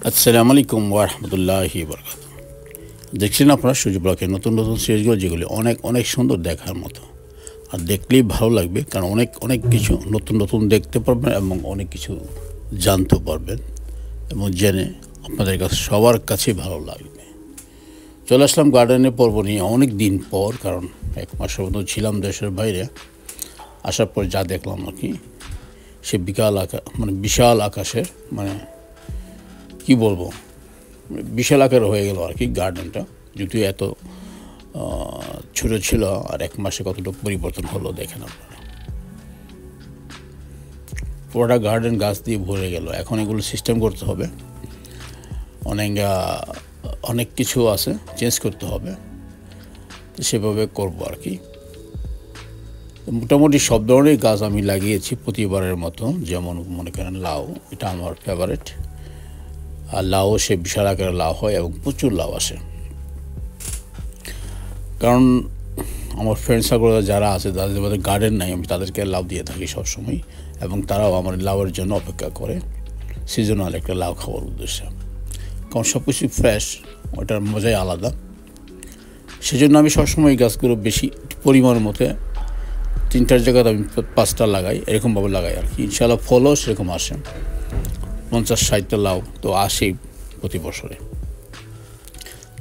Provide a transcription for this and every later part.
আসসালামু আলাইকুম ওয়া রাহমাতুল্লাহি ওয়া বারাকাতুহু। দেখছেন আপনারা সূর্য ব্লকের নতুন নতুন সিরিজগুলো, যেগুলি অনেক অনেক সুন্দর দেখার মতো, আর দেখলেই ভালো লাগবে, কারণ অনেক অনেক কিছু নতুন নতুন দেখতে পারবেন এবং অনেক কিছু জানতে পারবেন এবং জেনে আপনাদের কাছে সবার কাছেই ভালো লাগবে। চলে আসলাম গার্ডেনের পর্ব নিয়ে অনেক দিন পর, কারণ এক মাসের মতো ছিলাম দেশের বাইরে। আসার পর যা দেখলাম আর কি, সে বিশাল আকাশের কি বলবো, বিশাল আকার হয়ে গেল আর কি গার্ডেনটা। যদিও এত ছোট ছিল, আর এক মাসে কতটুকু পরিবর্তন হলো দেখেন আপনারা। পুরোটা গার্ডেন গাছ দিয়ে ভরে গেল। এখন এগুলো সিস্টেম করতে হবে, অনেক কিছু আছে, চেঞ্জ করতে হবে, সেভাবে করবো আর কি। মোটামুটি সব ধরনের গাছ আমি লাগিয়েছি প্রতিবারের মতো। যেমন মনে করেন লাউ, এটা আমার ফেভারিট। আর লাউ, সে বিশাল আকারের লাউ হয় এবং প্রচুর লাউ আসে। কারণ আমার ফ্রেন্ড সার্কেল যারা আছে, যাদের মধ্যে গার্ডেন নাই, আমি তাদেরকে লাউ দিয়ে থাকি সবসময়, এবং তারাও আমার লাউয়ের জন্য অপেক্ষা করে সিজনাল একটা লাউ খাওয়ার উদ্দেশ্যে। কারণ সব কিছু ফ্রেশ, ওটার মজাই আলাদা। সেজন্য আমি সবসময় এই গাছগুলো বেশি পরিমাণ মতো 3-4 জায়গাতে আমি 5টা লাগাই, এরকমভাবে লাগাই আর কি। ইনশাআল্লাহ ফলও সেরকম আসে, 50-60টা লাউ তো আসেই প্রতি বছরে।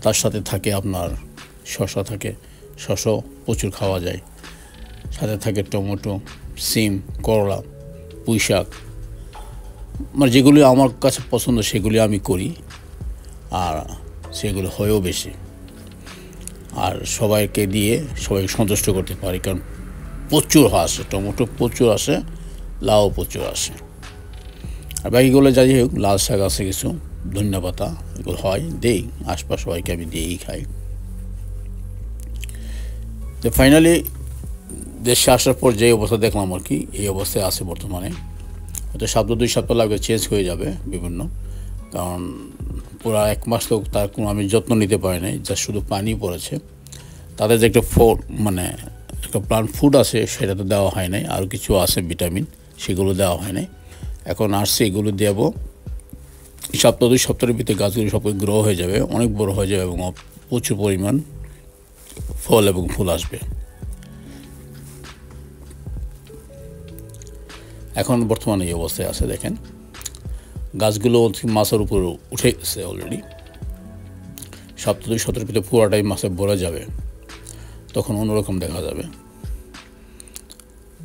তার সাথে থাকে আপনার শসা, থাকে শসাও প্রচুর খাওয়া যায়। সাথে থাকে টমেটো, সিম, করলা, পুঁই শাক, যেগুলি আমার কাছে পছন্দ সেগুলি আমি করি, আর সেগুলো হয়েও বেশি। আর সবাইকে দিয়ে সবাইকে সন্তুষ্ট করতে পারি, কারণ প্রচুর আসে, টমেটো প্রচুর আসে, লাউ প্রচুর আসে। আর বাকিগুলো যাই হোক, লাল শাক আছে কিছু, ধনিয়া পাতা, এগুলো হয়, দেই আশপাশ সবাইকে, আমি দিয়েই খাই। তো ফাইনালি দেশে আসার পর যে অবস্থা দেখলাম আর কি, এই অবস্থায় আছে বর্তমানে। হয়তো 2 সপ্তাহ লাগবে, চেঞ্জ হয়ে যাবে বিভিন্ন, কারণ পুরো 1 মাস তো তার কোনো আমি যত্ন নিতে পারি নাই, যা শুধু পানি পড়েছে। তাদের যে একটা একটা প্লান্ট ফুড আছে, সেটা তো দেওয়া হয় নাই, আরও কিছু আছে ভিটামিন, সেগুলো দেওয়া হয় নাই। এখন আসছে, এগুলো দেবো। 2 সপ্তাহের ভিতরে গাছগুলো সব গ্রো হয়ে যাবে, অনেক বড় হয়ে যাবে, এবং প্রচুর পরিমাণ ফল এবং ফুল আসবে। এখন বর্তমানে এই অবস্থায় আছে দেখেন, গাছগুলো মাছের উপর উঠে গেছে অলরেডি। 2-7 ভিতরে পুরাটাই মাছে ভরে যাবে, তখন অন্যরকম দেখা যাবে।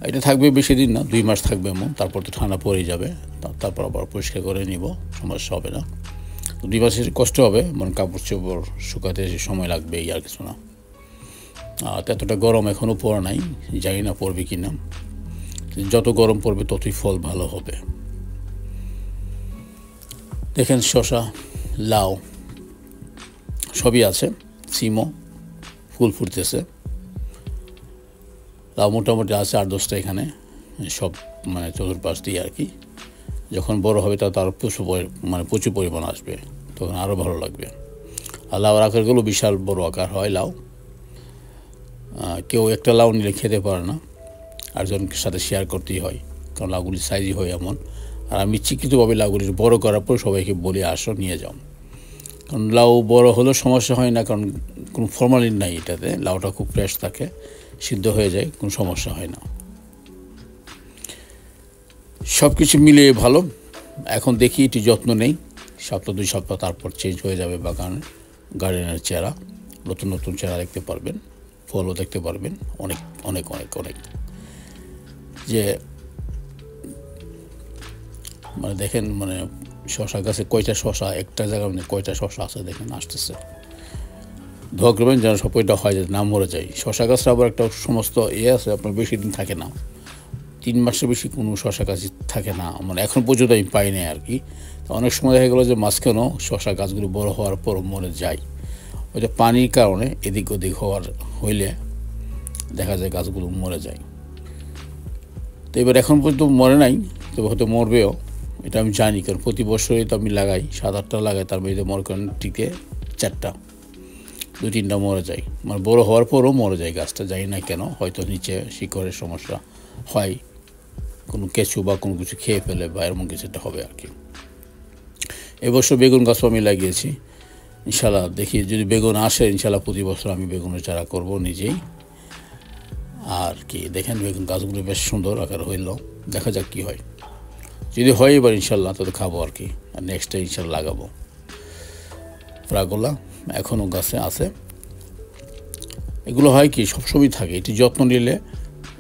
এটা থাকবে বেশি দিন না, 2 মাস থাকবে এমন, তারপর তো ঠান্ডা পড়ে যাবে, তারপর আবার পরিষ্কার করে নিব, সমস্যা হবে না। 2 মাসের কষ্ট হবে, কাপড় চোপড় শুকাতে সময় লাগবে, এই আর কিছু না। আর এতটা গরম এখনও পড়ে নাই, জানি না পড়বে কি না। যত গরম পড়বে ততই ফল ভালো হবে। দেখেন শসা, লাউ সবই আছে, সিমও ফুল ফুটতেছে। লাউ মোটামুটি আছে 8-10টা এখানে, সব চতুর্পাশ দিয়ে আর কি। যখন বড় হবে তার প্রচুর পরিমাণ আসবে, তখন আরও ভালো লাগবে। আর লাউর আকারগুলো বিশাল বড় আকার হয় লাউ। কেউ একটা লাউ নিলে খেতে পারে না, আরেকজনের সাথে শেয়ার করতেই হয়, কারণ লাউগুলির সাইজই হয় এমন। আর আমি চিহ্নিতভাবে লাউগুলি বড় করার পর সবাইকে বলে আসো নিয়ে যাও, কারণ লাউ বড় হলেও সমস্যা হয় না, কারণ কোনো ফরমালিন নাই এটাতে। লাউটা খুব ফ্রেশ থাকে, সিদ্ধ হয়ে যায়, কোনো সমস্যা হয় না। সব কিছু মিলিয়ে ভালো। এখন দেখি একটু যত্ন নেই, 2 সপ্তাহ তারপর চেঞ্জ হয়ে যাবে গার্ডেনের চেহারা। নতুন নতুন চেহারা দেখতে পারবেন, ফলও দেখতে পারবেন, অনেক অনেক অনেক অনেক। যে দেখেন, শশা গাছে কয়টা শশা, একটা জায়গায় কয়টা শশা আছে দেখেন, আসতেছে। দোয়া করবেন যেন সব কয়টা হয়, যাতে না মরে যায়। শশা গাছটা আবার একটা সমস্ত আছে, আপনার বেশি দিন থাকে না, 3 মাসের বেশি কোনো শশা গাছ থাকে না, এখন পর্যন্ত আমি পাই নাই আর কি। অনেক সময় দেখা গেলো যে মাঝখানেও শশা গাছগুলো বড় হওয়ার পর মরে যায়, ওইটা পানির কারণে এদিক ওদিক হইলে দেখা যায় গাছগুলো মরে যায়। তো এবার এখন পর্যন্ত মরে নাই, তবে হয়তো মরবেও, এটা আমি জানি, কারণ প্রতি বছরই তো আমি লাগাই, 7-8টা লাগাই, তার মধ্যে মনে করেন টিকে 4টা, 2-3টা মরে যায়। বড় হওয়ার পরও মরে যায় গাছটা, জানি না কেন, হয়তো নিচে শিকড়ের সমস্যা হয়, কোনো কেঁচু বা কোনো কিছু খেয়ে ফেলে, বা এরকম কিছু একটা হবে আর কি। এবছর বেগুন গাছও আমি লাগিয়েছি। ইনশাল্লাহ দেখি যদি বেগুন আসে, ইনশাল্লাহ প্রতি বছর আমি বেগুনের চারা করব নিজেই। আর কি দেখেন বেগুন গাছগুলো বেশ সুন্দর আকার হইল, দেখা যাক কী হয়। যদি হয় এবার ইনশাল্লাহ তো খাবো আর কি। আর নেক্সটে ইনশাল্লাহ লাগাবো। ফ্রাগোলা এখনও গাছে আছে। এগুলো হয় কি সবসময় থাকে, এটি যত্ন নিলে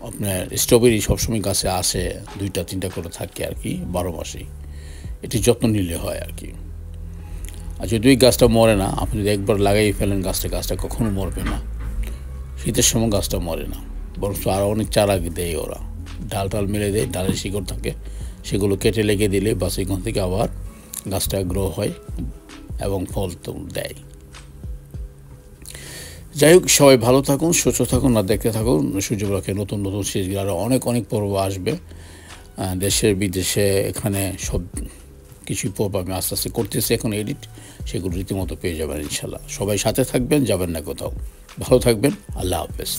আপনার স্ট্রবেরি সবসময় গাছে আসে, 2-3টা করে থাকে আর কি 12 মাসেই। এটি যত্ন নিলে হয় আর কি। আর যদি ওই গাছটা মরে না, আপনি যদি একবার লাগাই ফেলেন গাছটা কখনো মরবে না। শীতের সময় গাছটা মরে না, বরং আরও অনেক চারা দেয় ওরা, ডাল মেলে দেয়, ডালের শিকড় থাকে, সেগুলো কেটে লেগে দিলে বাস এখান থেকে আবার গাছটা গ্রো হয় এবং ফল তো দেয়। যাই হোক, সবাই ভালো থাকুন, সুস্থ থাকুন, আর দেখতে থাকুন সূর্যব্লকে নতুন সিরিজগুলো। আরও অনেক পর্ব আসবে, দেশের বিদেশে, এখানে সব কিছুই পর্ব আমি আস্তে আস্তে করতেছি এখন এডিট, সেগুলো রীতিমতো পেয়ে যাবেন ইনশাল্লাহ। সবাই সাথে থাকবেন, যাবেন না কোথাও। ভালো থাকবেন। আল্লাহ হাফেজ।